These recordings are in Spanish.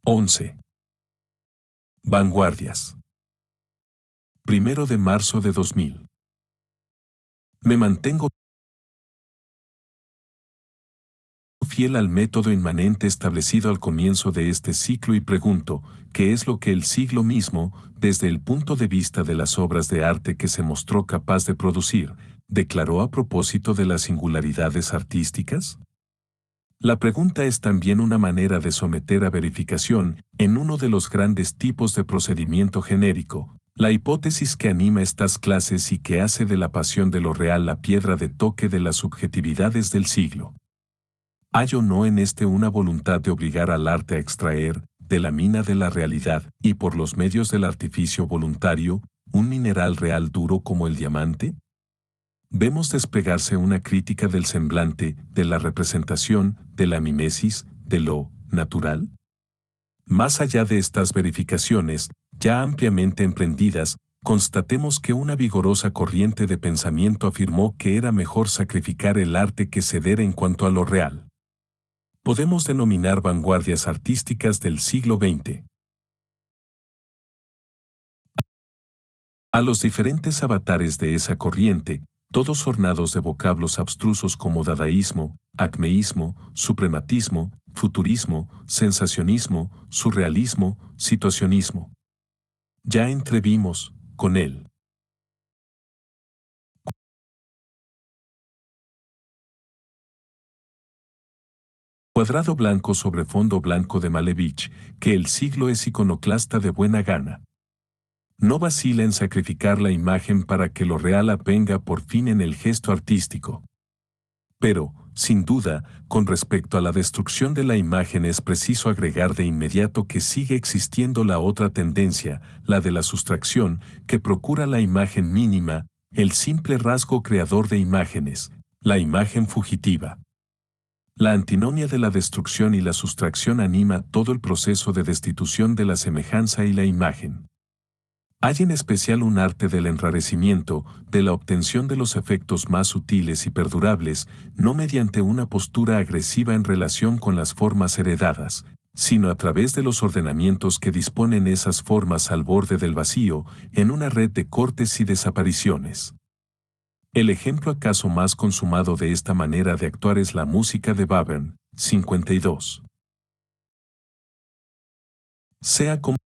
11. Vanguardias. 1 de marzo de 2000. Me mantengo fiel al método inmanente establecido al comienzo de este ciclo y pregunto, ¿qué es lo que el siglo mismo, desde el punto de vista de las obras de arte que se mostró capaz de producir, declaró a propósito de las singularidades artísticas? La pregunta es también una manera de someter a verificación, en uno de los grandes tipos de procedimiento genérico, la hipótesis que anima estas clases y que hace de la pasión de lo real la piedra de toque de las subjetividades del siglo. ¿Hay o no en este una voluntad de obligar al arte a extraer, de la mina de la realidad, y por los medios del artificio voluntario, un mineral real duro como el diamante? Vemos desplegarse una crítica del semblante, de la representación, de la mimesis, de lo natural. Más allá de estas verificaciones, ya ampliamente emprendidas, constatemos que una vigorosa corriente de pensamiento afirmó que era mejor sacrificar el arte que ceder en cuanto a lo real. Podemos denominar vanguardias artísticas del siglo XX. A los diferentes avatares de esa corriente, todos ornados de vocablos abstrusos como dadaísmo, acmeísmo, suprematismo, futurismo, sensacionismo, surrealismo, situacionismo. Ya entrevimos, con él. Cuadrado blanco sobre fondo blanco de Malevich, que el siglo es iconoclasta de buena gana. No vacila en sacrificar la imagen para que lo real avenga por fin en el gesto artístico. Pero, sin duda, con respecto a la destrucción de la imagen es preciso agregar de inmediato que sigue existiendo la otra tendencia, la de la sustracción, que procura la imagen mínima, el simple rasgo creador de imágenes, la imagen fugitiva. La antinomia de la destrucción y la sustracción anima todo el proceso de destitución de la semejanza y la imagen. Hay en especial un arte del enrarecimiento, de la obtención de los efectos más sutiles y perdurables, no mediante una postura agresiva en relación con las formas heredadas, sino a través de los ordenamientos que disponen esas formas al borde del vacío, en una red de cortes y desapariciones. El ejemplo acaso más consumado de esta manera de actuar es la música de Wagner, 52. Sea como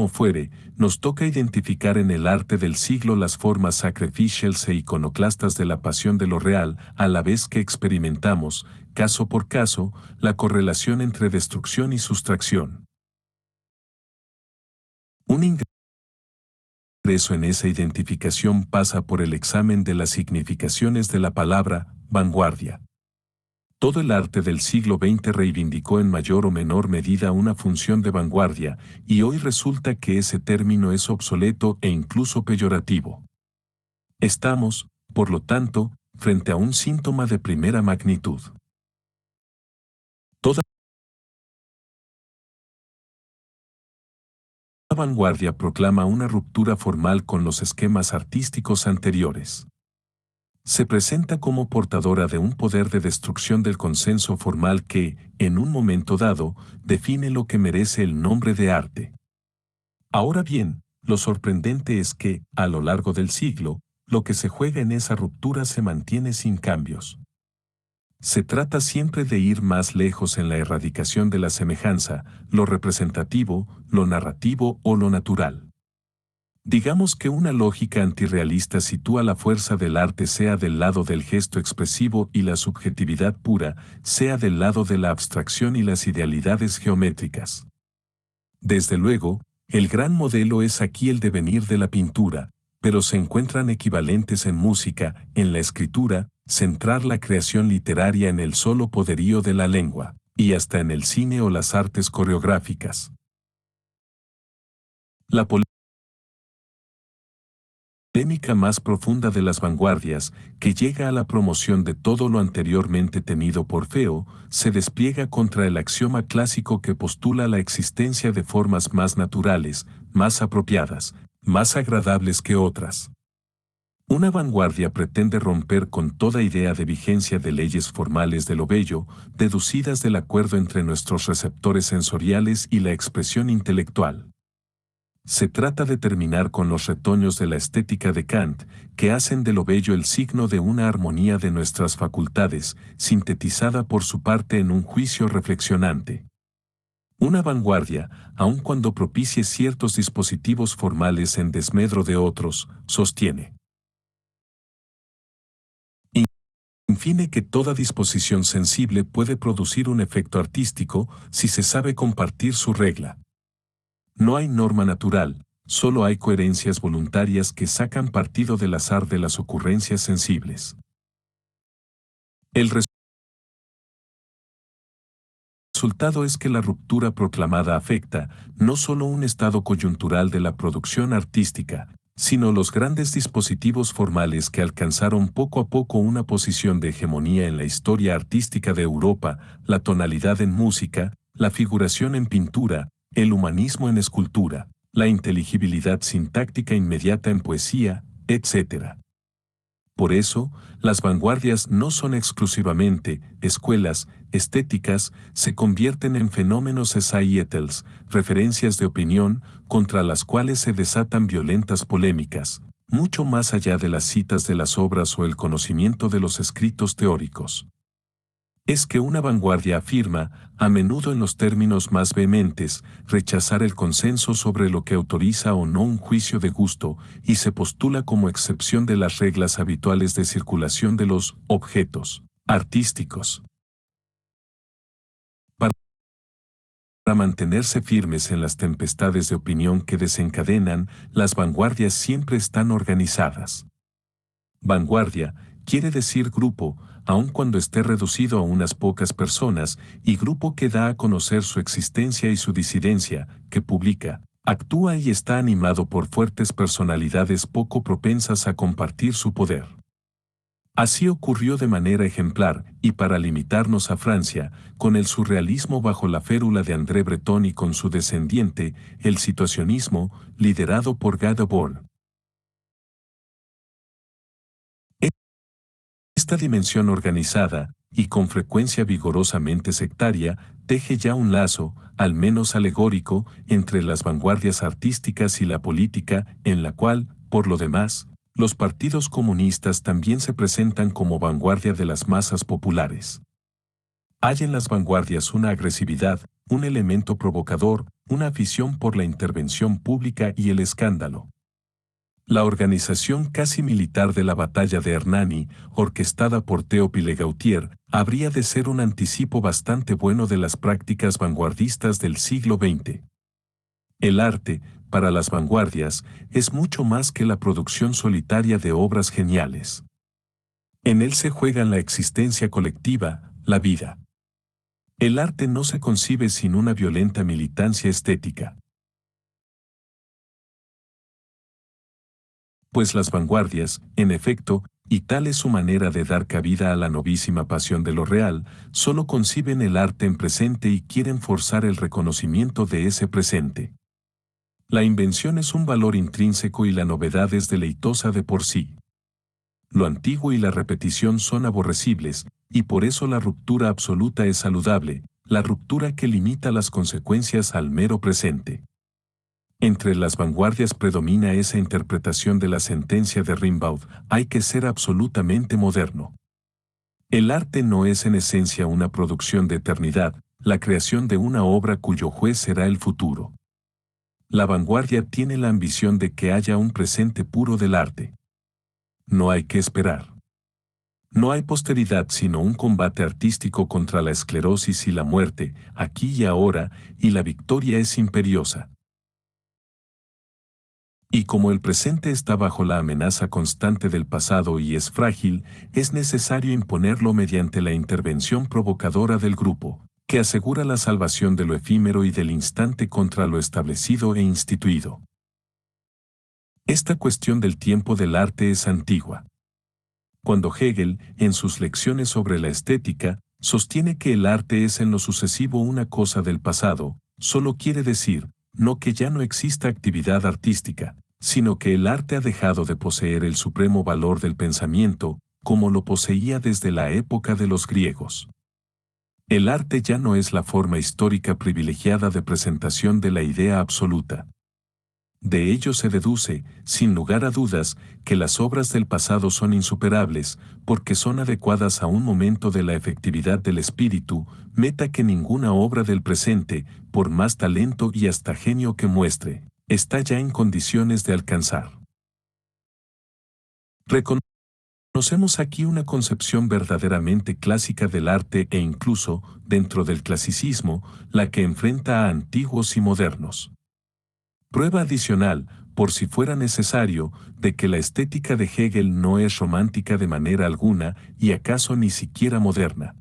fuere, nos toca identificar en el arte del siglo las formas sacrificiales e iconoclastas de la pasión de lo real, a la vez que experimentamos, caso por caso, la correlación entre destrucción y sustracción. Un ingreso en esa identificación pasa por el examen de las significaciones de la palabra vanguardia. Todo el arte del siglo XX reivindicó en mayor o menor medida una función de vanguardia, y hoy resulta que ese término es obsoleto e incluso peyorativo. Estamos, por lo tanto, frente a un síntoma de primera magnitud. Toda vanguardia proclama una ruptura formal con los esquemas artísticos anteriores. Se presenta como portadora de un poder de destrucción del consenso formal que, en un momento dado, define lo que merece el nombre de arte. Ahora bien, lo sorprendente es que, a lo largo del siglo, lo que se juega en esa ruptura se mantiene sin cambios. Se trata siempre de ir más lejos en la erradicación de la semejanza, lo representativo, lo narrativo o lo natural. Digamos que una lógica antirrealista sitúa la fuerza del arte sea del lado del gesto expresivo y la subjetividad pura, sea del lado de la abstracción y las idealidades geométricas. Desde luego, el gran modelo es aquí el devenir de la pintura, pero se encuentran equivalentes en música, en la escritura, centrar la creación literaria en el solo poderío de la lengua, y hasta en el cine o las artes coreográficas. La polémica más profunda de las vanguardias, que llega a la promoción de todo lo anteriormente tenido por feo, se despliega contra el axioma clásico que postula la existencia de formas más naturales, más apropiadas, más agradables que otras. Una vanguardia pretende romper con toda idea de vigencia de leyes formales de lo bello, deducidas del acuerdo entre nuestros receptores sensoriales y la expresión intelectual. Se trata de terminar con los retoños de la estética de Kant, que hacen de lo bello el signo de una armonía de nuestras facultades, sintetizada por su parte en un juicio reflexionante. Una vanguardia, aun cuando propicie ciertos dispositivos formales en desmedro de otros, sostiene, en fin, que toda disposición sensible puede producir un efecto artístico si se sabe compartir su regla. No hay norma natural, solo hay coherencias voluntarias que sacan partido del azar de las ocurrencias sensibles. El resultado es que la ruptura proclamada afecta no solo un estado coyuntural de la producción artística, sino los grandes dispositivos formales que alcanzaron poco a poco una posición de hegemonía en la historia artística de Europa, la tonalidad en música, la figuración en pintura, el humanismo en escultura, la inteligibilidad sintáctica inmediata en poesía, etc. Por eso, las vanguardias no son exclusivamente escuelas estéticas, se convierten en fenómenos societales, referencias de opinión, contra las cuales se desatan violentas polémicas, mucho más allá de las citas de las obras o el conocimiento de los escritos teóricos. Es que una vanguardia afirma, a menudo en los términos más vehementes, rechazar el consenso sobre lo que autoriza o no un juicio de gusto, y se postula como excepción de las reglas habituales de circulación de los objetos artísticos. Para mantenerse firmes en las tempestades de opinión que desencadenan, las vanguardias siempre están organizadas. Vanguardia quiere decir grupo, aun cuando esté reducido a unas pocas personas, y grupo que da a conocer su existencia y su disidencia, que publica, actúa y está animado por fuertes personalidades poco propensas a compartir su poder. Así ocurrió de manera ejemplar, y para limitarnos a Francia, con el surrealismo bajo la férula de André Breton y con su descendiente, el situacionismo, liderado por Guy Debord. Esta dimensión organizada, y con frecuencia vigorosamente sectaria, teje ya un lazo, al menos alegórico, entre las vanguardias artísticas y la política, en la cual, por lo demás, los partidos comunistas también se presentan como vanguardia de las masas populares. Hay en las vanguardias una agresividad, un elemento provocador, una afición por la intervención pública y el escándalo. La organización casi militar de la batalla de Hernani, orquestada por Théophile Gautier, habría de ser un anticipo bastante bueno de las prácticas vanguardistas del siglo XX. El arte, para las vanguardias, es mucho más que la producción solitaria de obras geniales. En él se juegan la existencia colectiva, la vida. El arte no se concibe sin una violenta militancia estética. Pues las vanguardias, en efecto, y tal es su manera de dar cabida a la novísima pasión de lo real, solo conciben el arte en presente y quieren forzar el reconocimiento de ese presente. La invención es un valor intrínseco y la novedad es deleitosa de por sí. Lo antiguo y la repetición son aborrecibles, y por eso la ruptura absoluta es saludable, la ruptura que limita las consecuencias al mero presente. Entre las vanguardias predomina esa interpretación de la sentencia de Rimbaud, hay que ser absolutamente moderno. El arte no es en esencia una producción de eternidad, la creación de una obra cuyo juez será el futuro. La vanguardia tiene la ambición de que haya un presente puro del arte. No hay que esperar. No hay posteridad sino un combate artístico contra la esclerosis y la muerte, aquí y ahora, y la victoria es imperiosa. Y como el presente está bajo la amenaza constante del pasado y es frágil, es necesario imponerlo mediante la intervención provocadora del grupo, que asegura la salvación de lo efímero y del instante contra lo establecido e instituido. Esta cuestión del tiempo del arte es antigua. Cuando Hegel, en sus lecciones sobre la estética, sostiene que el arte es en lo sucesivo una cosa del pasado, solo quiere decir, no que ya no exista actividad artística, sino que el arte ha dejado de poseer el supremo valor del pensamiento, como lo poseía desde la época de los griegos. El arte ya no es la forma histórica privilegiada de presentación de la idea absoluta. De ello se deduce, sin lugar a dudas, que las obras del pasado son insuperables, porque son adecuadas a un momento de la efectividad del espíritu, meta que ninguna obra del presente, por más talento y hasta genio que muestre, está ya en condiciones de alcanzar. Reconocemos aquí una concepción verdaderamente clásica del arte e incluso, dentro del clasicismo, la que enfrenta a antiguos y modernos. Prueba adicional, por si fuera necesario, de que la estética de Hegel no es romántica de manera alguna y acaso ni siquiera moderna.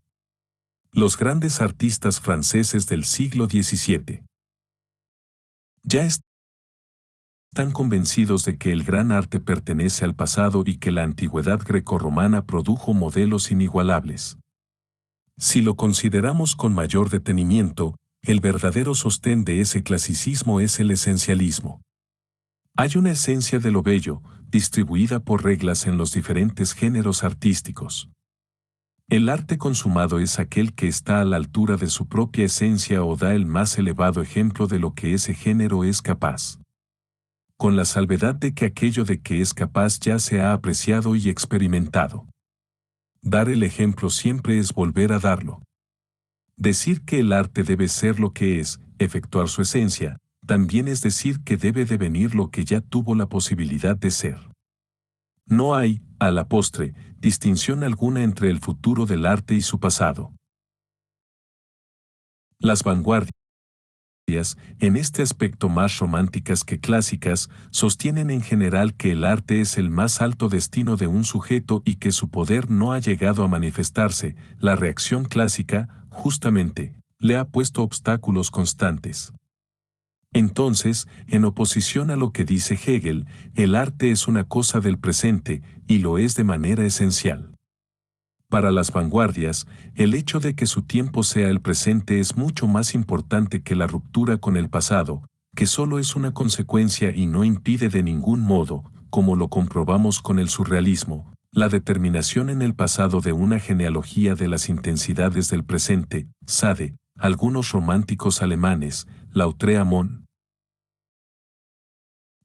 Los grandes artistas franceses del siglo XVII ya están convencidos de que el gran arte pertenece al pasado y que la antigüedad grecorromana produjo modelos inigualables. Si lo consideramos con mayor detenimiento, el verdadero sostén de ese clasicismo es el esencialismo. Hay una esencia de lo bello, distribuida por reglas en los diferentes géneros artísticos. El arte consumado es aquel que está a la altura de su propia esencia o da el más elevado ejemplo de lo que ese género es capaz. Con la salvedad de que aquello de que es capaz ya se ha apreciado y experimentado. Dar el ejemplo siempre es volver a darlo. Decir que el arte debe ser lo que es, efectuar su esencia, también es decir que debe devenir lo que ya tuvo la posibilidad de ser. No hay, a la postre, distinción alguna entre el futuro del arte y su pasado. Las vanguardias, en este aspecto más románticas que clásicas, sostienen en general que el arte es el más alto destino de un sujeto y que su poder no ha llegado a manifestarse. La reacción clásica, justamente, le ha puesto obstáculos constantes. Entonces, en oposición a lo que dice Hegel, el arte es una cosa del presente, y lo es de manera esencial. Para las vanguardias, el hecho de que su tiempo sea el presente es mucho más importante que la ruptura con el pasado, que solo es una consecuencia y no impide de ningún modo, como lo comprobamos con el surrealismo, la determinación en el pasado de una genealogía de las intensidades del presente. Sade, algunos románticos alemanes, Lautréamont.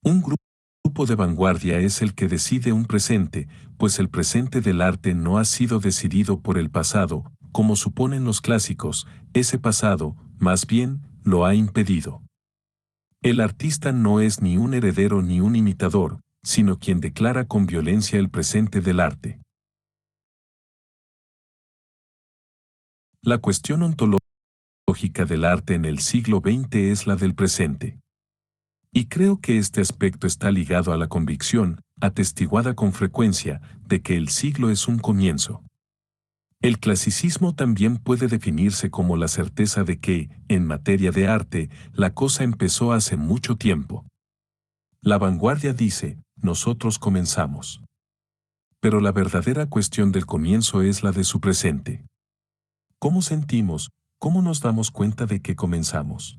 Un grupo de vanguardia es el que decide un presente, pues el presente del arte no ha sido decidido por el pasado, como suponen los clásicos, ese pasado, más bien, lo ha impedido. El artista no es ni un heredero ni un imitador, sino quien declara con violencia el presente del arte. La cuestión ontológica del arte en el siglo XX es la del presente. Y creo que este aspecto está ligado a la convicción, atestiguada con frecuencia, de que el siglo es un comienzo. El clasicismo también puede definirse como la certeza de que, en materia de arte, la cosa empezó hace mucho tiempo. La vanguardia dice, nosotros comenzamos. Pero la verdadera cuestión del comienzo es la de su presente. ¿Cómo sentimos, cómo nos damos cuenta de que comenzamos?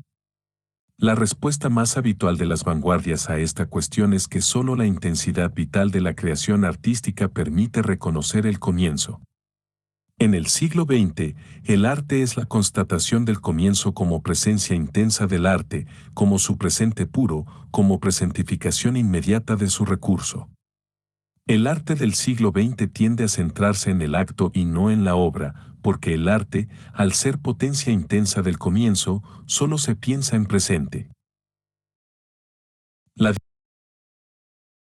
La respuesta más habitual de las vanguardias a esta cuestión es que solo la intensidad vital de la creación artística permite reconocer el comienzo. En el siglo XX, el arte es la constatación del comienzo como presencia intensa del arte, como su presente puro, como presentificación inmediata de su recurso. El arte del siglo XX tiende a centrarse en el acto y no en la obra, porque el arte, al ser potencia intensa del comienzo, solo se piensa en presente. La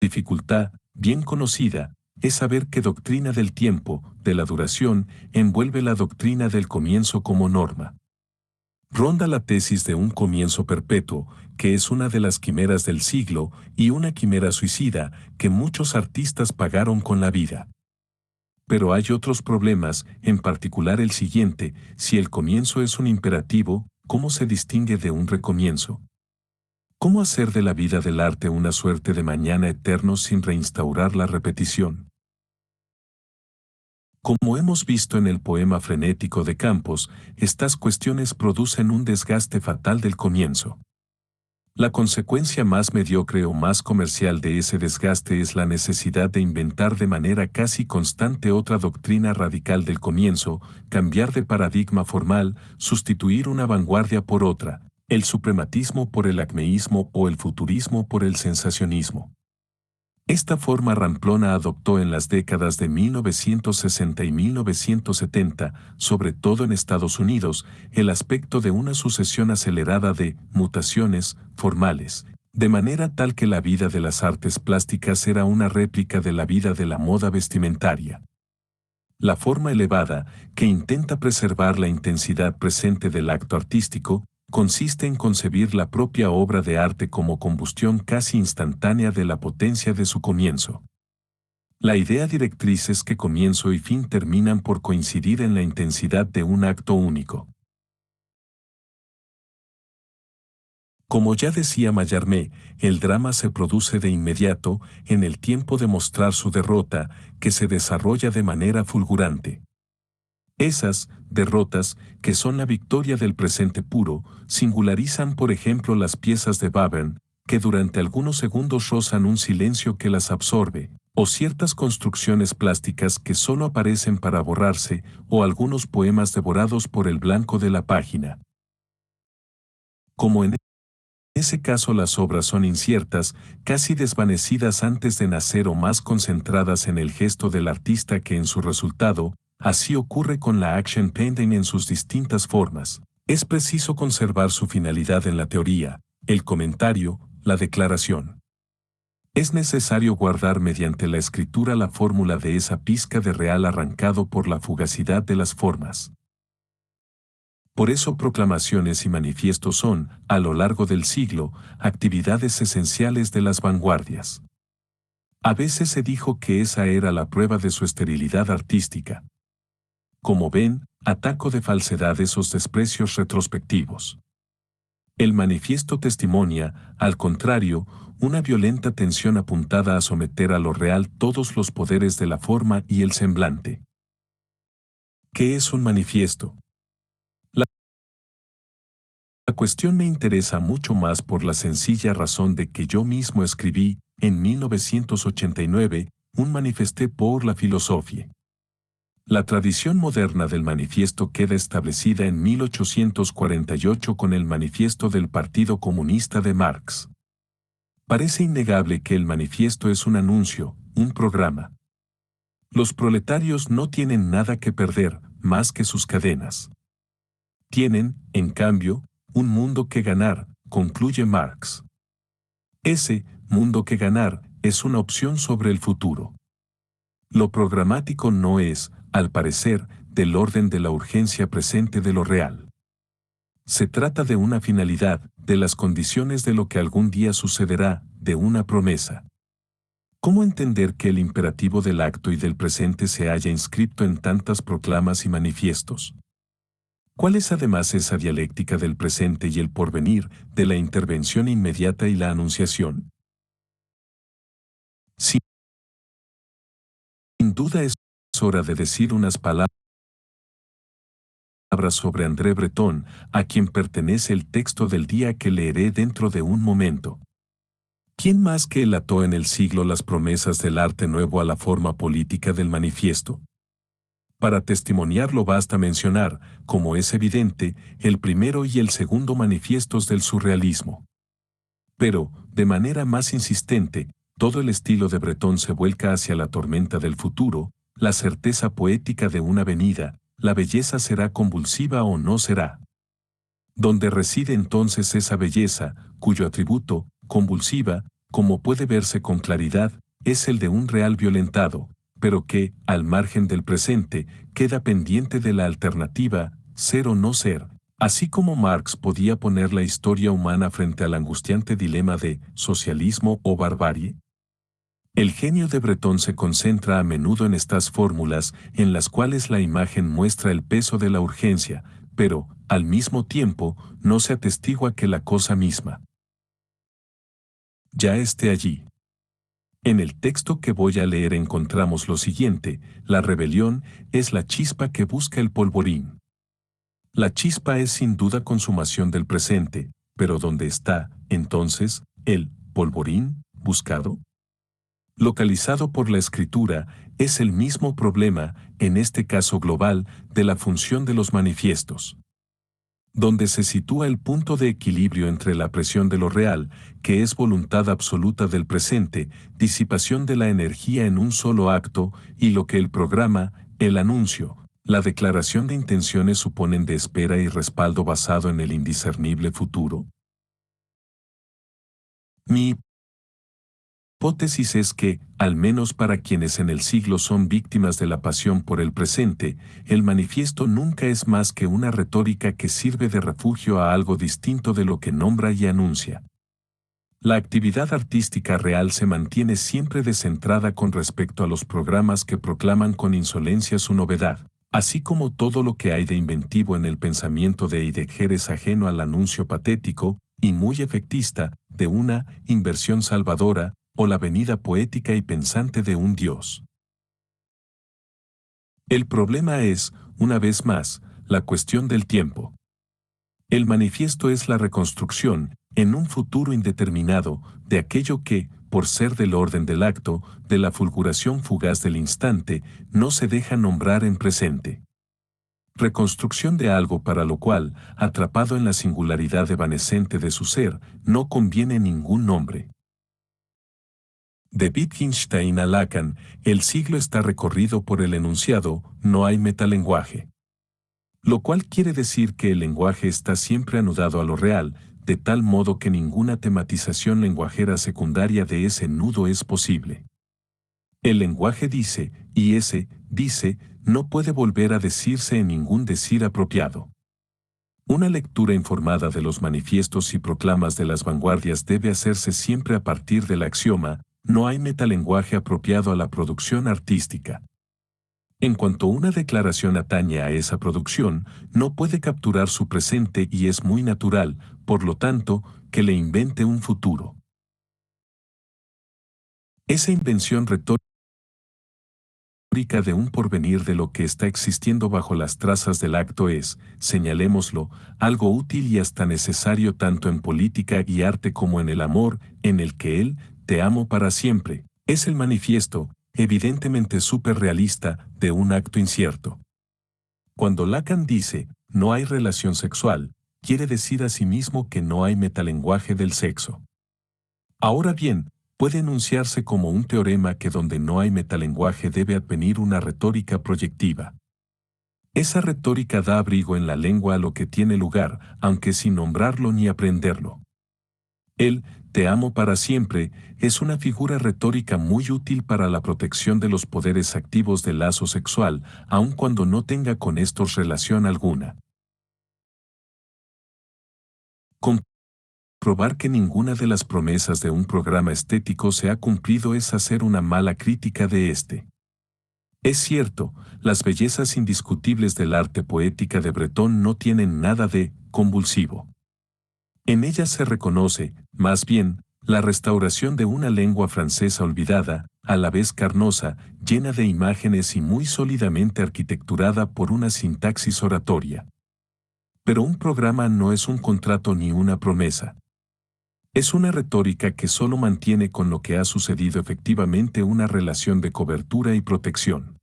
dificultad, bien conocida, es saber qué doctrina del tiempo, de la duración, envuelve la doctrina del comienzo como norma. Ronda la tesis de un comienzo perpetuo, que es una de las quimeras del siglo, y una quimera suicida, que muchos artistas pagaron con la vida. Pero hay otros problemas, en particular el siguiente: si el comienzo es un imperativo, ¿cómo se distingue de un recomienzo? ¿Cómo hacer de la vida del arte una suerte de mañana eterno sin reinstaurar la repetición? Como hemos visto en el poema frenético de Campos, estas cuestiones producen un desgaste fatal del comienzo. La consecuencia más mediocre o más comercial de ese desgaste es la necesidad de inventar de manera casi constante otra doctrina radical del comienzo, cambiar de paradigma formal, sustituir una vanguardia por otra, el suprematismo por el acmeísmo o el futurismo por el sensacionismo. Esta forma ramplona adoptó en las décadas de 1960 y 1970, sobre todo en Estados Unidos, el aspecto de una sucesión acelerada de mutaciones formales, de manera tal que la vida de las artes plásticas era una réplica de la vida de la moda vestimentaria. La forma elevada, que intenta preservar la intensidad presente del acto artístico, consiste en concebir la propia obra de arte como combustión casi instantánea de la potencia de su comienzo. La idea directriz es que comienzo y fin terminan por coincidir en la intensidad de un acto único. Como ya decía Mallarmé, el drama se produce de inmediato, en el tiempo de mostrar su derrota, que se desarrolla de manera fulgurante. Esas derrotas, que son la victoria del presente puro, singularizan por ejemplo las piezas de Wagner, que durante algunos segundos rozan un silencio que las absorbe, o ciertas construcciones plásticas que solo aparecen para borrarse, o algunos poemas devorados por el blanco de la página. Como en ese caso las obras son inciertas, casi desvanecidas antes de nacer o más concentradas en el gesto del artista que en su resultado, así ocurre con la action painting en sus distintas formas. Es preciso conservar su finalidad en la teoría, el comentario, la declaración. Es necesario guardar mediante la escritura la fórmula de esa pizca de real arrancado por la fugacidad de las formas. Por eso proclamaciones y manifiestos son, a lo largo del siglo, actividades esenciales de las vanguardias. A veces se dijo que esa era la prueba de su esterilidad artística. Como ven, ataco de falsedad esos desprecios retrospectivos. El manifiesto testimonia, al contrario, una violenta tensión apuntada a someter a lo real todos los poderes de la forma y el semblante. ¿Qué es un manifiesto? La cuestión me interesa mucho más por la sencilla razón de que yo mismo escribí, en 1989, un manifesté por la filosofía. La tradición moderna del manifiesto queda establecida en 1848 con el manifiesto del Partido Comunista de Marx. Parece innegable que el manifiesto es un anuncio, un programa. Los proletarios no tienen nada que perder, más que sus cadenas. Tienen, en cambio, un mundo que ganar, concluye Marx. Ese mundo que ganar es una opción sobre el futuro. Lo programático no es, al parecer, del orden de la urgencia presente de lo real. Se trata de una finalidad, de las condiciones de lo que algún día sucederá, de una promesa. ¿Cómo entender que el imperativo del acto y del presente se haya inscrito en tantas proclamas y manifiestos? ¿Cuál es además esa dialéctica del presente y el porvenir, de la intervención inmediata y la anunciación? Sin duda es hora de decir unas palabras sobre André Breton, a quien pertenece el texto del día que leeré dentro de un momento. ¿Quién más que él ató en el siglo las promesas del arte nuevo a la forma política del manifiesto? Para testimoniarlo basta mencionar, como es evidente, el primero y el segundo manifiestos del surrealismo. Pero, de manera más insistente, todo el estilo de Breton se vuelca hacia la tormenta del futuro, la certeza poética de una venida, la belleza será convulsiva o no será. Donde reside entonces esa belleza, cuyo atributo, convulsiva, como puede verse con claridad, es el de un real violentado, pero que, al margen del presente, queda pendiente de la alternativa, ser o no ser, así como Marx podía poner la historia humana frente al angustiante dilema de socialismo o barbarie. El genio de Breton se concentra a menudo en estas fórmulas, en las cuales la imagen muestra el peso de la urgencia, pero, al mismo tiempo, no se atestigua que la cosa misma ya esté allí. En el texto que voy a leer encontramos lo siguiente: la rebelión es la chispa que busca el polvorín. La chispa es sin duda consumación del presente, Pero ¿dónde está, entonces, el polvorín buscado? Localizado por la escritura, es el mismo problema, en este caso global, de la función de los manifiestos, donde se sitúa el punto de equilibrio entre la presión de lo real, que es voluntad absoluta del presente, disipación de la energía en un solo acto, y lo que el programa, el anuncio, la declaración de intenciones suponen de espera y respaldo basado en el indiscernible futuro. Mi hipótesis es que, al menos para quienes en el siglo son víctimas de la pasión por el presente, el manifiesto nunca es más que una retórica que sirve de refugio a algo distinto de lo que nombra y anuncia. La actividad artística real se mantiene siempre descentrada con respecto a los programas que proclaman con insolencia su novedad, así como todo lo que hay de inventivo en el pensamiento de Heidegger es ajeno al anuncio patético y muy efectista de una inversión salvadora o la venida poética y pensante de un Dios. El problema es, una vez más, la cuestión del tiempo. El manifiesto es la reconstrucción, en un futuro indeterminado, de aquello que, por ser del orden del acto, de la fulguración fugaz del instante, no se deja nombrar en presente. Reconstrucción de algo para lo cual, atrapado en la singularidad evanescente de su ser, no conviene ningún nombre. De Wittgenstein a Lacan, el siglo está recorrido por el enunciado, no hay metalenguaje. Lo cual quiere decir que el lenguaje está siempre anudado a lo real, de tal modo que ninguna tematización lenguajera secundaria de ese nudo es posible. El lenguaje dice, y ese, dice, no puede volver a decirse en ningún decir apropiado. Una lectura informada de los manifiestos y proclamas de las vanguardias debe hacerse siempre a partir del axioma, no hay metalenguaje apropiado a la producción artística. En cuanto una declaración atañe a esa producción, no puede capturar su presente y es muy natural, por lo tanto, que le invente un futuro. Esa invención retórica de un porvenir de lo que está existiendo bajo las trazas del acto es, señalémoslo, algo útil y hasta necesario tanto en política y arte como en el amor, en el que él, te amo para siempre, es el manifiesto, evidentemente superrealista, de un acto incierto. Cuando Lacan dice, no hay relación sexual, quiere decir asimismo que no hay metalenguaje del sexo. Ahora bien, puede enunciarse como un teorema que donde no hay metalenguaje debe advenir una retórica proyectiva. Esa retórica da abrigo en la lengua a lo que tiene lugar, aunque sin nombrarlo ni aprenderlo. El te amo para siempre es una figura retórica muy útil para la protección de los poderes activos del lazo sexual, aun cuando no tenga con estos relación alguna. Comprobar que ninguna de las promesas de un programa estético se ha cumplido es hacer una mala crítica de este. Es cierto, las bellezas indiscutibles del arte poética de Breton no tienen nada de convulsivo. En ellas se reconoce, más bien, la restauración de una lengua francesa olvidada, a la vez carnosa, llena de imágenes y muy sólidamente arquitecturada por una sintaxis oratoria. Pero un programa no es un contrato ni una promesa. Es una retórica que solo mantiene con lo que ha sucedido efectivamente una relación de cobertura y protección.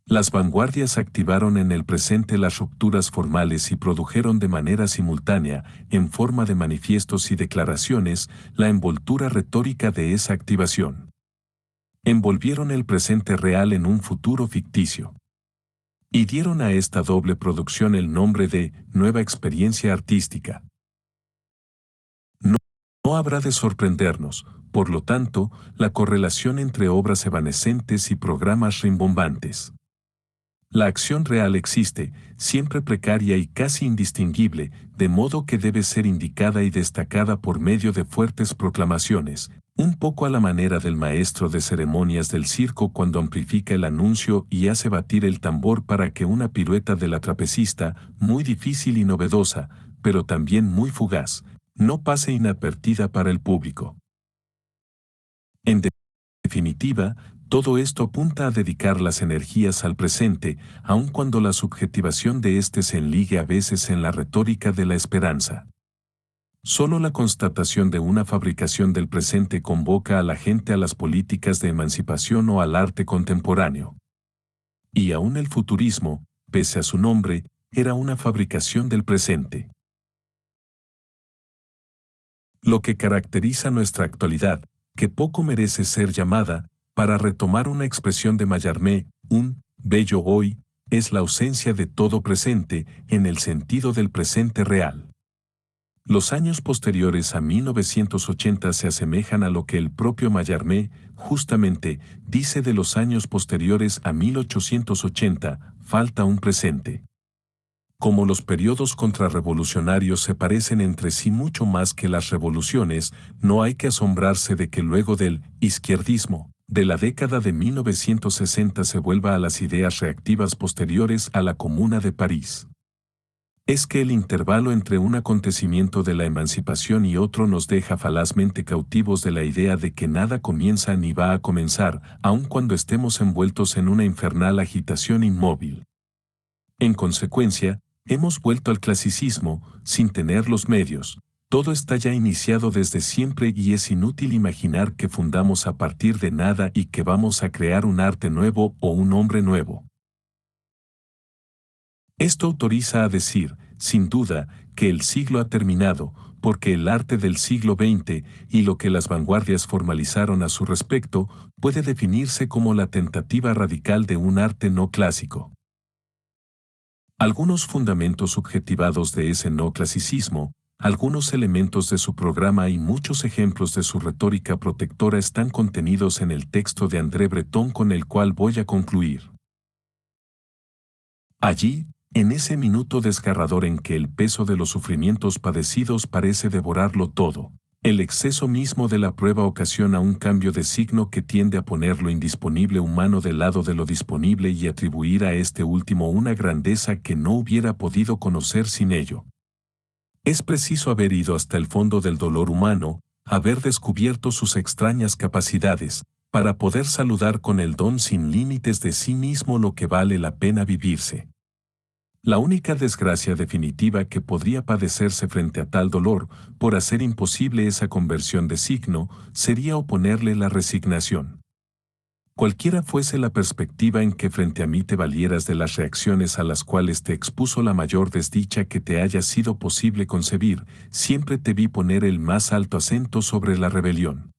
Las vanguardias activaron en el presente las rupturas formales y produjeron de manera simultánea, en forma de manifiestos y declaraciones, la envoltura retórica de esa activación. Envolvieron el presente real en un futuro ficticio. Y dieron a esta doble producción el nombre de nueva experiencia artística. No habrá de sorprendernos, por lo tanto, la correlación entre obras evanescentes y programas rimbombantes. La acción real existe, siempre precaria y casi indistinguible, de modo que debe ser indicada y destacada por medio de fuertes proclamaciones, un poco a la manera del maestro de ceremonias del circo cuando amplifica el anuncio y hace batir el tambor para que una pirueta de la trapecista, muy difícil y novedosa, pero también muy fugaz, no pase inadvertida para el público. En definitiva, Todo esto apunta a dedicar las energías al presente, aun cuando la subjetivación de éste se enligue a veces en la retórica de la esperanza. Solo la constatación de una fabricación del presente convoca a la gente a las políticas de emancipación o al arte contemporáneo. Y aún el futurismo, pese a su nombre, era una fabricación del presente. Lo que caracteriza nuestra actualidad, que poco merece ser llamada, para retomar una expresión de Mallarmé, un bello hoy, es la ausencia de todo presente en el sentido del presente real. Los años posteriores a 1980 se asemejan a lo que el propio Mallarmé, justamente, dice de los años posteriores a 1880, falta un presente. Como los periodos contrarrevolucionarios se parecen entre sí mucho más que las revoluciones, no hay que asombrarse de que luego del izquierdismo, de la década de 1960 se vuelva a las ideas reactivas posteriores a la Comuna de París. Es que el intervalo entre un acontecimiento de la emancipación y otro nos deja falazmente cautivos de la idea de que nada comienza ni va a comenzar, aun cuando estemos envueltos en una infernal agitación inmóvil. En consecuencia, hemos vuelto al clasicismo, sin tener los medios. Todo está ya iniciado desde siempre y es inútil imaginar que fundamos a partir de nada y que vamos a crear un arte nuevo o un hombre nuevo. Esto autoriza a decir, sin duda, que el siglo ha terminado, porque el arte del siglo XX y lo que las vanguardias formalizaron a su respecto puede definirse como la tentativa radical de un arte no clásico. Algunos fundamentos subjetivados de ese no clasicismo, algunos elementos de su programa y muchos ejemplos de su retórica protectora están contenidos en el texto de André Breton con el cual voy a concluir. Allí, en ese minuto desgarrador en que el peso de los sufrimientos padecidos parece devorarlo todo, el exceso mismo de la prueba ocasiona un cambio de signo que tiende a poner lo indisponible humano del lado de lo disponible y atribuir a este último una grandeza que no hubiera podido conocer sin ello. Es preciso haber ido hasta el fondo del dolor humano, haber descubierto sus extrañas capacidades, para poder saludar con el don sin límites de sí mismo lo que vale la pena vivirse. La única desgracia definitiva que podría padecerse frente a tal dolor, por hacer imposible esa conversión de signo, sería oponerle la resignación. Cualquiera fuese la perspectiva en que frente a mí te valieras de las reacciones a las cuales te expuso la mayor desdicha que te haya sido posible concebir, siempre te vi poner el más alto acento sobre la rebelión.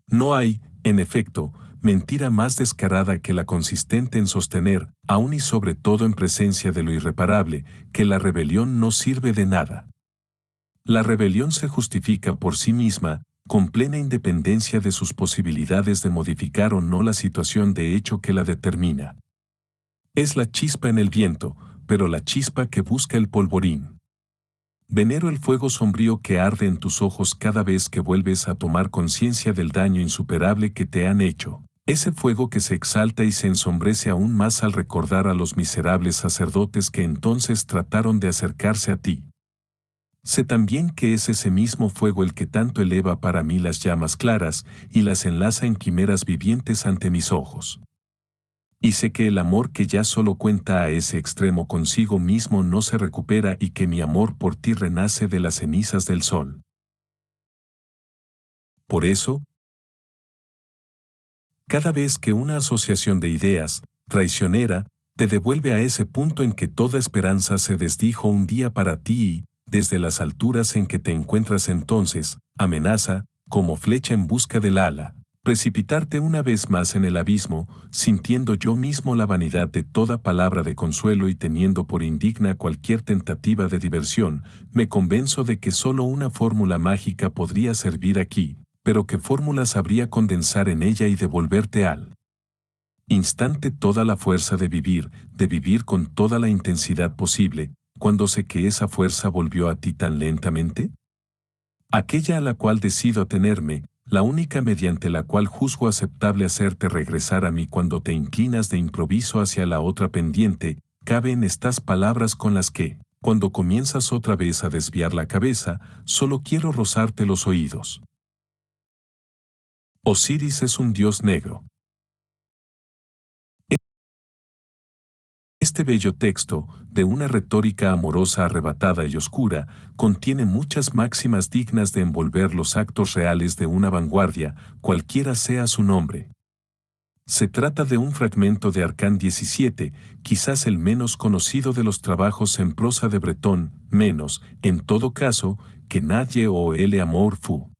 No hay, en efecto, mentira más descarada que la consistente en sostener, aun y sobre todo en presencia de lo irreparable, que la rebelión no sirve de nada. La rebelión se justifica por sí misma, con plena independencia de sus posibilidades de modificar o no la situación de hecho que la determina. Es la chispa en el viento, pero la chispa que busca el polvorín. Venero el fuego sombrío que arde en tus ojos cada vez que vuelves a tomar conciencia del daño insuperable que te han hecho. Ese fuego que se exalta y se ensombrece aún más al recordar a los miserables sacerdotes que entonces trataron de acercarse a ti. Sé también que es ese mismo fuego el que tanto eleva para mí las llamas claras y las enlaza en quimeras vivientes ante mis ojos. Y sé que el amor que ya solo cuenta a ese extremo consigo mismo no se recupera y que mi amor por ti renace de las cenizas del sol. Por eso, cada vez que una asociación de ideas, traicionera, te devuelve a ese punto en que toda esperanza se desdijo un día para ti y, desde las alturas en que te encuentras entonces, amenaza, como flecha en busca del ala, precipitarte una vez más en el abismo, sintiendo yo mismo la vanidad de toda palabra de consuelo y teniendo por indigna cualquier tentativa de diversión, me convenzo de que solo una fórmula mágica podría servir aquí, pero ¿qué fórmula sabría condensar en ella y devolverte al instante toda la fuerza de vivir con toda la intensidad posible, cuando sé que esa fuerza volvió a ti tan lentamente? Aquella a la cual decido atenerme, la única mediante la cual juzgo aceptable hacerte regresar a mí cuando te inclinas de improviso hacia la otra pendiente, cabe en estas palabras con las que, cuando comienzas otra vez a desviar la cabeza, solo quiero rozarte los oídos. Osiris es un dios negro. Este bello texto, de una retórica amorosa arrebatada y oscura, contiene muchas máximas dignas de envolver los actos reales de una vanguardia, cualquiera sea su nombre. Se trata de un fragmento de Arcán 17, quizás el menos conocido de los trabajos en prosa de Bretón, menos, en todo caso, que Nadie o El Amour Fou.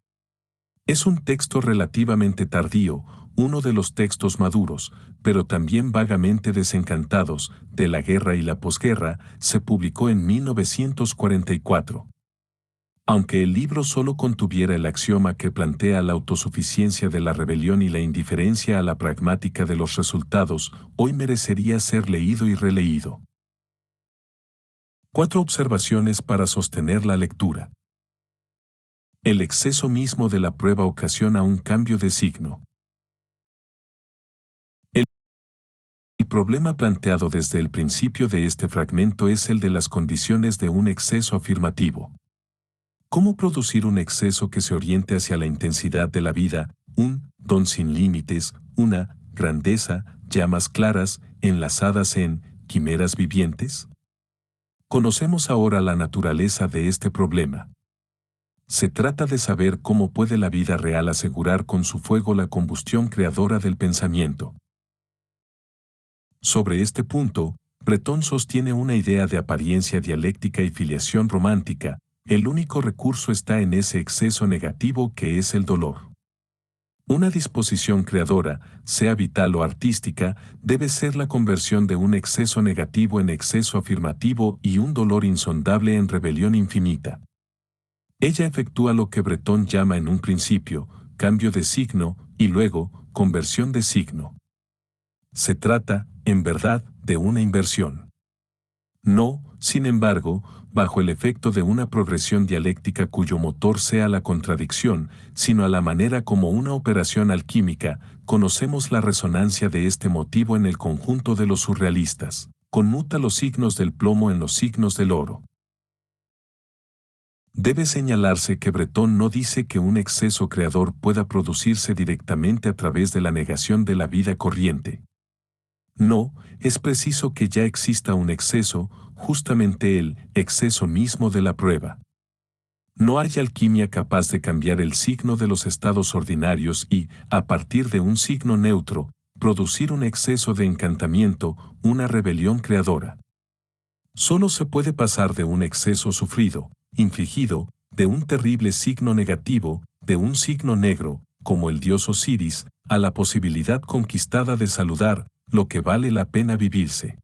Es un texto relativamente tardío, uno de los textos maduros, pero también vagamente desencantados, de la guerra y la posguerra, se publicó en 1944. Aunque el libro solo contuviera el axioma que plantea la autosuficiencia de la rebelión y la indiferencia a la pragmática de los resultados, hoy merecería ser leído y releído. 4 observaciones para sostener la lectura. El exceso mismo de la prueba ocasiona un cambio de signo. El problema planteado desde el principio de este fragmento es el de las condiciones de un exceso afirmativo. ¿Cómo producir un exceso que se oriente hacia la intensidad de la vida, un don sin límites, una grandeza, llamas claras, enlazadas en quimeras vivientes? Conocemos ahora la naturaleza de este problema. Se trata de saber cómo puede la vida real asegurar con su fuego la combustión creadora del pensamiento. Sobre este punto, Bretón sostiene una idea de apariencia dialéctica y filiación romántica. El único recurso está en ese exceso negativo que es el dolor. Una disposición creadora, sea vital o artística, debe ser la conversión de un exceso negativo en exceso afirmativo y un dolor insondable en rebelión infinita. Ella efectúa lo que Bretón llama en un principio, cambio de signo, y luego, conversión de signo. Se trata, en verdad, de una inversión. No, sin embargo, bajo el efecto de una progresión dialéctica cuyo motor sea la contradicción, sino a la manera como una operación alquímica, conocemos la resonancia de este motivo en el conjunto de los surrealistas. Conmuta los signos del plomo en los signos del oro. Debe señalarse que Bretón no dice que un exceso creador pueda producirse directamente a través de la negación de la vida corriente. No, es preciso que ya exista un exceso, justamente el exceso mismo de la prueba. No hay alquimia capaz de cambiar el signo de los estados ordinarios y, a partir de un signo neutro, producir un exceso de encantamiento, una rebelión creadora. Solo se puede pasar de un exceso sufrido, infligido, de un terrible signo negativo, de un signo negro, como el dios Osiris, a la posibilidad conquistada de saludar, lo que vale la pena vivirse.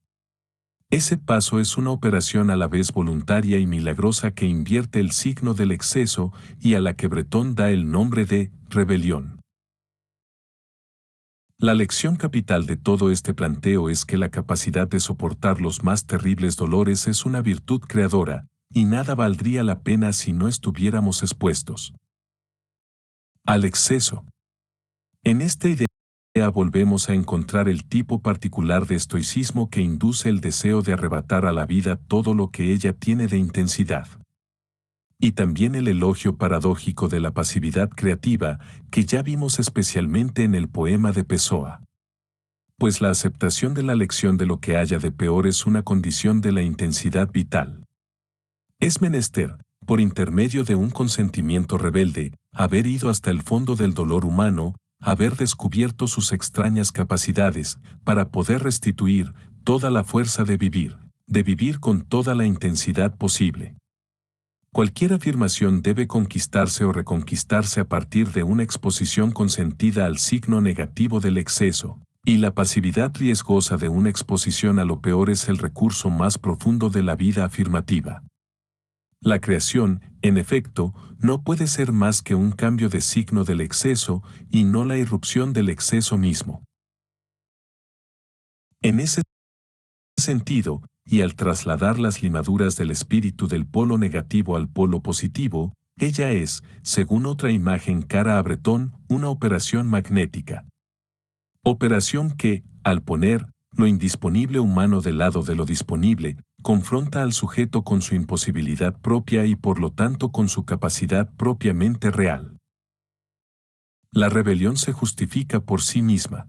Ese paso es una operación a la vez voluntaria y milagrosa que invierte el signo del exceso y a la que Bretón da el nombre de rebelión. La lección capital de todo este planteo es que la capacidad de soportar los más terribles dolores es una virtud creadora, y nada valdría la pena si no estuviéramos expuestos al exceso. En esta idea volvemos a encontrar el tipo particular de estoicismo que induce el deseo de arrebatar a la vida todo lo que ella tiene de intensidad. Y también el elogio paradójico de la pasividad creativa, que ya vimos especialmente en el poema de Pessoa. Pues la aceptación de la lección de lo que haya de peor es una condición de la intensidad vital. Es menester, por intermedio de un consentimiento rebelde, haber ido hasta el fondo del dolor humano, haber descubierto sus extrañas capacidades, para poder restituir toda la fuerza de vivir con toda la intensidad posible. Cualquier afirmación debe conquistarse o reconquistarse a partir de una exposición consentida al signo negativo del exceso, y la pasividad riesgosa de una exposición a lo peor es el recurso más profundo de la vida afirmativa. La creación, en efecto, no puede ser más que un cambio de signo del exceso y no la irrupción del exceso mismo. En ese sentido, y al trasladar las limaduras del espíritu del polo negativo al polo positivo, ella es, según otra imagen cara a Bretón, una operación magnética. Operación que, al poner lo indisponible humano del lado de lo disponible, confronta al sujeto con su imposibilidad propia y por lo tanto con su capacidad propiamente real. La rebelión se justifica por sí misma.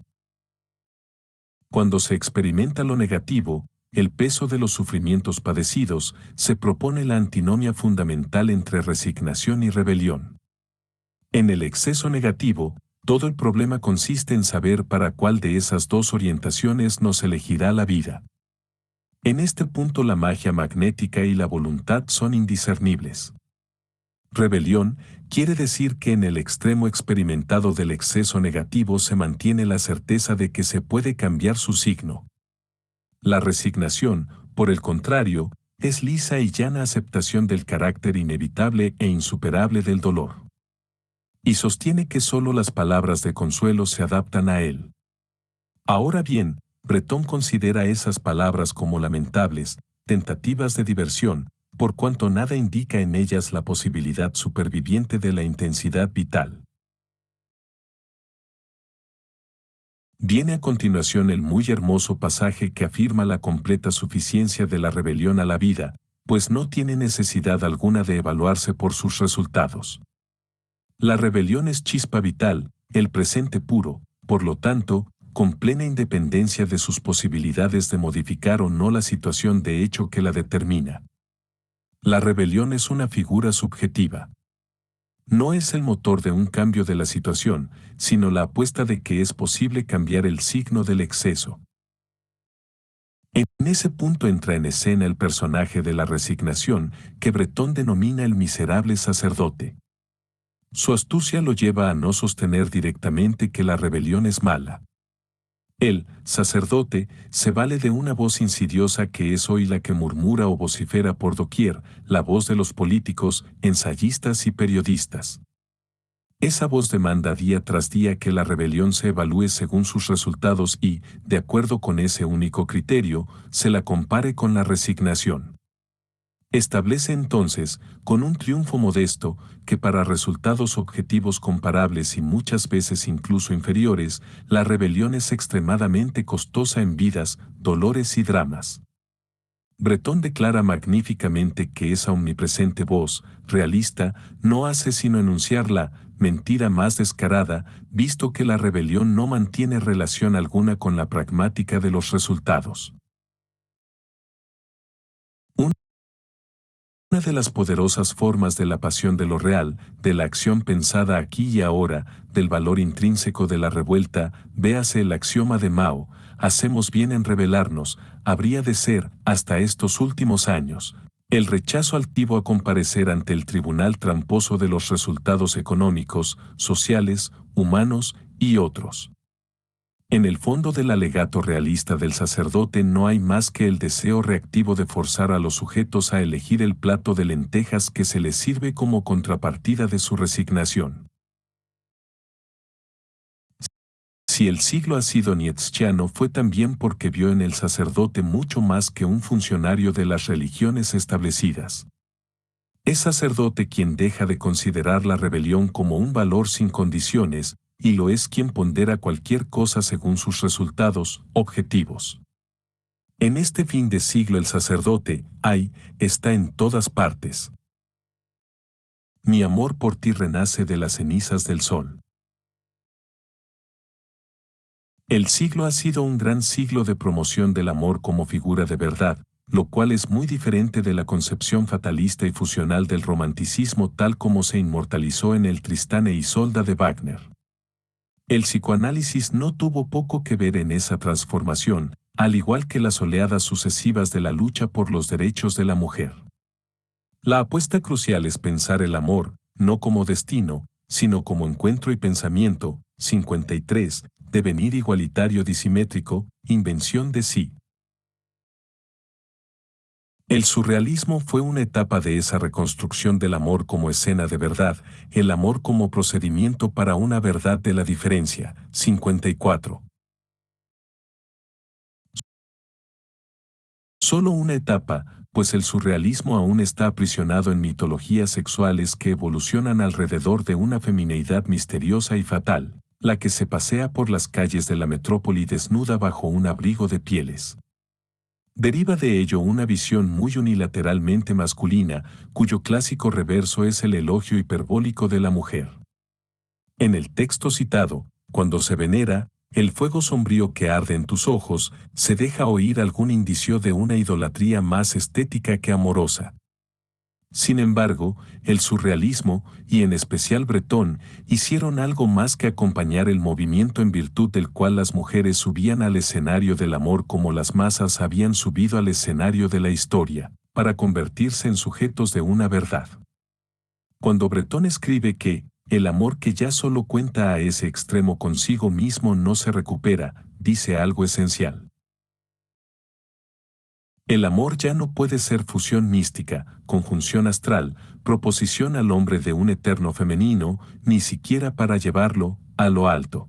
Cuando se experimenta lo negativo, el peso de los sufrimientos padecidos, se propone la antinomia fundamental entre resignación y rebelión. En el exceso negativo, todo el problema consiste en saber para cuál de esas dos orientaciones nos elegirá la vida. En este punto la magia magnética y la voluntad son indiscernibles. Rebelión quiere decir que en el extremo experimentado del exceso negativo se mantiene la certeza de que se puede cambiar su signo. La resignación, por el contrario, es lisa y llana aceptación del carácter inevitable e insuperable del dolor. Y sostiene que solo las palabras de consuelo se adaptan a él. Ahora bien, Breton considera esas palabras como lamentables, tentativas de diversión, por cuanto nada indica en ellas la posibilidad superviviente de la intensidad vital. Viene a continuación el muy hermoso pasaje que afirma la completa suficiencia de la rebelión a la vida, pues no tiene necesidad alguna de evaluarse por sus resultados. La rebelión es chispa vital, el presente puro, por lo tanto, con plena independencia de sus posibilidades de modificar o no la situación de hecho que la determina. La rebelión es una figura subjetiva. No es el motor de un cambio de la situación, sino la apuesta de que es posible cambiar el signo del exceso. En ese punto entra en escena el personaje de la resignación, que Breton denomina el miserable sacerdote. Su astucia lo lleva a no sostener directamente que la rebelión es mala. El sacerdote se vale de una voz insidiosa que es hoy la que murmura o vocifera por doquier, la voz de los políticos, ensayistas y periodistas. Esa voz demanda día tras día que la rebelión se evalúe según sus resultados y, de acuerdo con ese único criterio, se la compare con la resignación. Establece entonces, con un triunfo modesto, que para resultados objetivos comparables y muchas veces incluso inferiores, la rebelión es extremadamente costosa en vidas, dolores y dramas. Breton declara magníficamente que esa omnipresente voz, realista, no hace sino enunciar la mentira más descarada, visto que la rebelión no mantiene relación alguna con la pragmática de los resultados. Una de las poderosas formas de la pasión de lo real, de la acción pensada aquí y ahora, del valor intrínseco de la revuelta, véase el axioma de Mao, hacemos bien en rebelarnos, habría de ser, hasta estos últimos años, el rechazo altivo a comparecer ante el tribunal tramposo de los resultados económicos, sociales, humanos y otros. En el fondo del alegato realista del sacerdote no hay más que el deseo reactivo de forzar a los sujetos a elegir el plato de lentejas que se les sirve como contrapartida de su resignación. Si el siglo ha sido nietzscheano fue también porque vio en el sacerdote mucho más que un funcionario de las religiones establecidas. Es sacerdote quien deja de considerar la rebelión como un valor sin condiciones, y lo es quien pondera cualquier cosa según sus resultados objetivos. En este fin de siglo el sacerdote, está en todas partes. Mi amor por ti renace de las cenizas del sol. El siglo ha sido un gran siglo de promoción del amor como figura de verdad, lo cual es muy diferente de la concepción fatalista y fusional del romanticismo tal como se inmortalizó en el Tristán e Isolda de Wagner. El psicoanálisis no tuvo poco que ver en esa transformación, al igual que las oleadas sucesivas de la lucha por los derechos de la mujer. La apuesta crucial es pensar el amor, no como destino, sino como encuentro y pensamiento. 53. Devenir igualitario disimétrico, invención de sí. El surrealismo fue una etapa de esa reconstrucción del amor como escena de verdad, el amor como procedimiento para una verdad de la diferencia. 54. Solo una etapa, pues el surrealismo aún está aprisionado en mitologías sexuales que evolucionan alrededor de una femineidad misteriosa y fatal, la que se pasea por las calles de la metrópoli desnuda bajo un abrigo de pieles. Deriva de ello una visión muy unilateralmente masculina, cuyo clásico reverso es el elogio hiperbólico de la mujer. En el texto citado, cuando se venera, el fuego sombrío que arde en tus ojos, se deja oír algún indicio de una idolatría más estética que amorosa. Sin embargo, el surrealismo, y en especial Breton, hicieron algo más que acompañar el movimiento en virtud del cual las mujeres subían al escenario del amor como las masas habían subido al escenario de la historia, para convertirse en sujetos de una verdad. Cuando Breton escribe que, el amor que ya solo cuenta a ese extremo consigo mismo no se recupera, dice algo esencial. El amor ya no puede ser fusión mística, conjunción astral, proposición al hombre de un eterno femenino, ni siquiera para llevarlo a lo alto.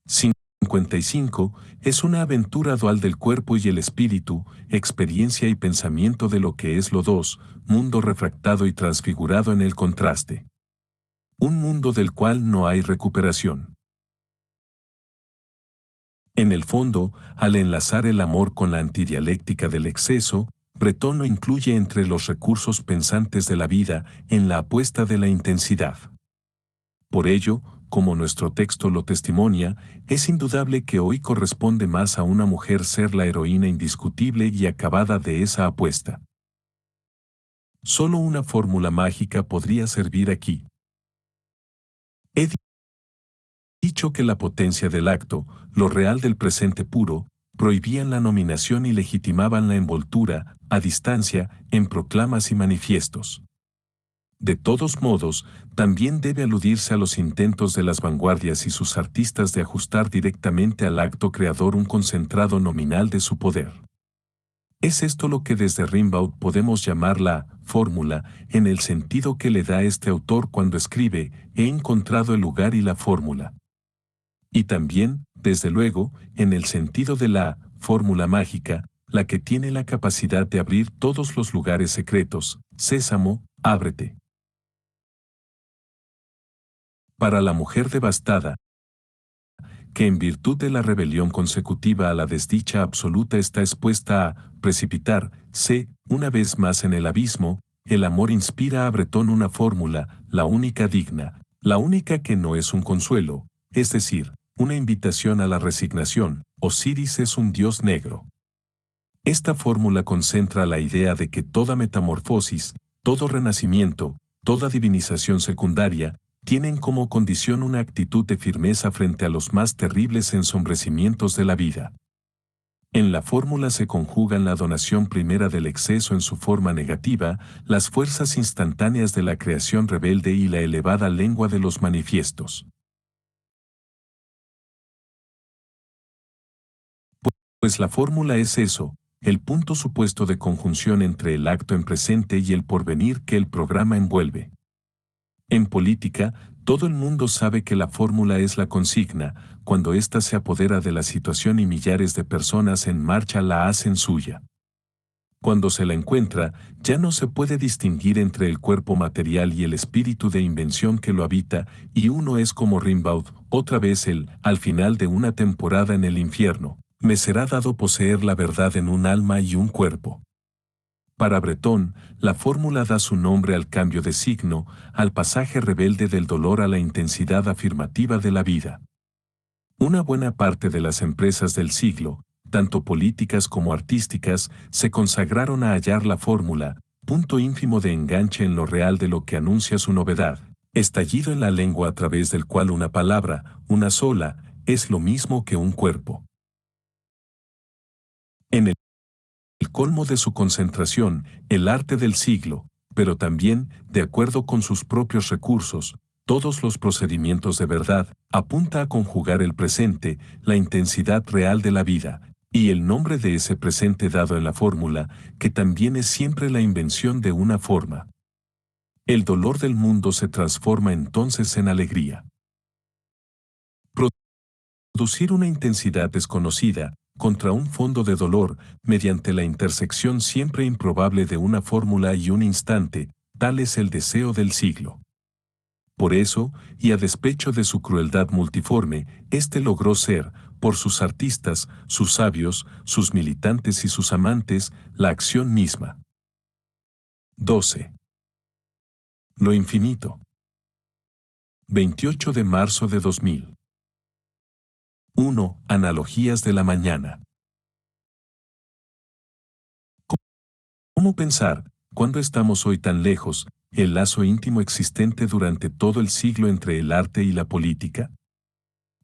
55 es una aventura dual del cuerpo y el espíritu, experiencia y pensamiento de lo que es lo dos, mundo refractado y transfigurado en el contraste. Un mundo del cual no hay recuperación. En el fondo, al enlazar el amor con la antidialéctica del exceso, Breton lo incluye entre los recursos pensantes de la vida en la apuesta de la intensidad. Por ello, como nuestro texto lo testimonia, es indudable que hoy corresponde más a una mujer ser la heroína indiscutible y acabada de esa apuesta. Solo una fórmula mágica podría servir aquí. He dicho que la potencia del acto, lo real del presente puro, prohibían la nominación y legitimaban la envoltura, a distancia, en proclamas y manifiestos. De todos modos, también debe aludirse a los intentos de las vanguardias y sus artistas de ajustar directamente al acto creador un concentrado nominal de su poder. Es esto lo que desde Rimbaud podemos llamar la fórmula, en el sentido que le da este autor cuando escribe, he encontrado el lugar y la fórmula. Y también, desde luego, en el sentido de la fórmula mágica, la que tiene la capacidad de abrir todos los lugares secretos. Sésamo, ábrete. Para la mujer devastada, que en virtud de la rebelión consecutiva a la desdicha absoluta está expuesta a precipitarse una vez más en el abismo, el amor inspira a Breton una fórmula, la única digna, la única que no es un consuelo, es decir, una invitación a la resignación. Osiris es un dios negro. Esta fórmula concentra la idea de que toda metamorfosis, todo renacimiento, toda divinización secundaria, tienen como condición una actitud de firmeza frente a los más terribles ensombrecimientos de la vida. En la fórmula se conjugan la donación primera del exceso en su forma negativa, las fuerzas instantáneas de la creación rebelde y la elevada lengua de los manifiestos. Pues la fórmula es eso, el punto supuesto de conjunción entre el acto en presente y el porvenir que el programa envuelve. En política, todo el mundo sabe que la fórmula es la consigna, cuando ésta se apodera de la situación y millares de personas en marcha la hacen suya. Cuando se la encuentra, ya no se puede distinguir entre el cuerpo material y el espíritu de invención que lo habita, y uno es como Rimbaud, otra vez al final de una temporada en el infierno, me será dado poseer la verdad en un alma y un cuerpo. Para Breton, la fórmula da su nombre al cambio de signo, al pasaje rebelde del dolor a la intensidad afirmativa de la vida. Una buena parte de las empresas del siglo, tanto políticas como artísticas, se consagraron a hallar la fórmula, punto ínfimo de enganche en lo real de lo que anuncia su novedad, estallido en la lengua a través del cual una palabra, una sola, es lo mismo que un cuerpo. En el colmo de su concentración, el arte del siglo, pero también, de acuerdo con sus propios recursos, todos los procedimientos de verdad, apunta a conjugar el presente, la intensidad real de la vida, y el nombre de ese presente dado en la fórmula, que también es siempre la invención de una forma. El dolor del mundo se transforma entonces en alegría. Producir una intensidad desconocida, contra un fondo de dolor, mediante la intersección siempre improbable de una fórmula y un instante, tal es el deseo del siglo. Por eso, y a despecho de su crueldad multiforme, éste logró ser, por sus artistas, sus sabios, sus militantes y sus amantes, la acción misma. 12. Lo infinito. 28 de marzo de 2000. 1. Analogías de la mañana. ¿Cómo pensar, cuando estamos hoy tan lejos, el lazo íntimo existente durante todo el siglo entre el arte y la política?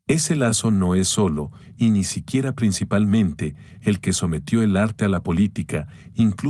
Ese lazo no es solo, y ni siquiera principalmente, el que sometió el arte a la política, incluso